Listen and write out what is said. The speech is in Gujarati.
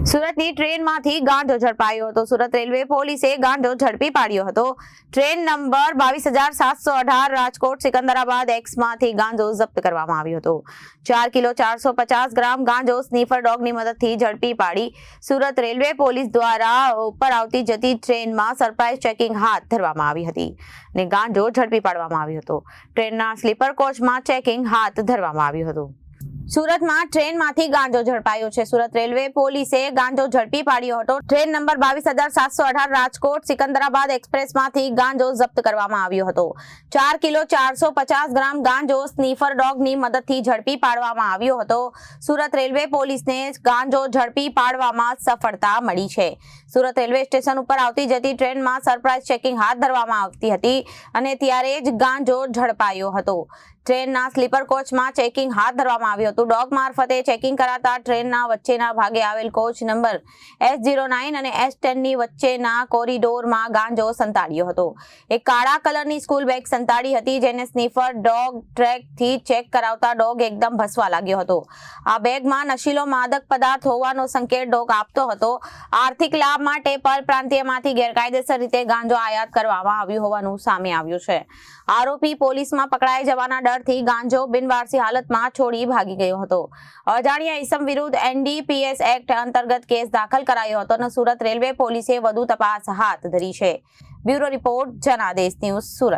સુરતની ટ્રેનમાંથી ગાંજો ઝડપાયો હતો। સુરત રેલવે પોલીસે ગાંજો ઝડપી પાડ્યો હતો। ટ્રેન નંબર 22,718 રાજકોટ સિકંદરાબાદ એક્સમાંથી ગાંજો જપ્ત કરવામાં આવ્યો હતો। 4 કિલો 450 ગ્રામ ગાંજો સ્નીફર ડોગની મદદથી ઝડપી પાડી સુરત રેલવે પોલીસ દ્વારા ઉપર આવતી જતી ટ્રેનમાં સરપ્રાઇઝ ચેકિંગ હાથ ધરવામાં આવી હતી અને ગાંજો ઝડપી પાડવામાં આવ્યો હતો। ટ્રેનના સ્લીપર કોચમાં ચેકિંગ હાથ ધરવામાં આવ્યું હતું। સુરતમાં ટ્રેનમાંથી ગાંજો ઝડપાયો છે। સુરત રેલવે પોલીસે ગાંજો ઝડપી પાડ્યો હતો। ટ્રેન નંબર 22,718 રાજકોટ સિકંદરાબાદ એક્સપ્રેસમાંથી ગાંજો જપ્ત કરવામાં આવ્યો હતો। 4 કિલો 450 ગ્રામ ગાંજો સ્નીફર ડોગની મદદથી ઝડપી પાડવામાં આવ્યો હતો। સુરત રેલવે પોલીસને ગાંજો ઝડપી પાડવામાં સફળતા મળી છે। સુરત રેલવે સ્ટેશન ઉપર આવતી જતી ટ્રેનમાં સરપ્રાઇઝ ચેકિંગ હાથ ધરવામાં આવતી હતી અને ત્યારે જ ગાંજો ઝડપાયો હતો। ટ્રેનના સ્લીપર કોચમાં ચેકિંગ હાથ ધરવામાં આવ્યું હતું। ડોગ મારફતે ચેકિંગ કરાતા ટ્રેનના વચ્ચેના ભાગે આવેલ કોચ નંબર S09 અને S10 ની વચ્ચેના કોરિડોરમાં ગાંજો સંતાડ્યો હતો। એક કાળા કલરની સ્કૂલ બેગ સંતાડી હતી જેને સ્નીફર ડોગ ટ્રેકથી ચેક કરાવતા ડોગ એકદમ ભસવા લાગ્યો હતો। આ બેગમાં નશીલો માદક પદાર્થ હોવાનો સંકેત ડોગ આપતો હતો। આર્થિક લાભ માટે પરપ્રાંતીયમાંથી ગેરકાયદેસર રીતે ગાંજો આયાત કરવામાં આવ્યું હોવાનું સામે આવ્યું છે। આરોપી પોલીસમાં પકડાઈ જવાના ડરથી ગાંજો બિનવારસી હાલતમાં છોડી ભાગી ગયો હતો। અજાણ્યા ઇસમ વિરુદ્ધ NDPS એક્ટ અંતર્ગત કેસ દાખલ કરાયો હતો અને સુરત રેલવે પોલીસે વધુ તપાસ હાથ ધરી છે। Bureau report Janadesh news Surat.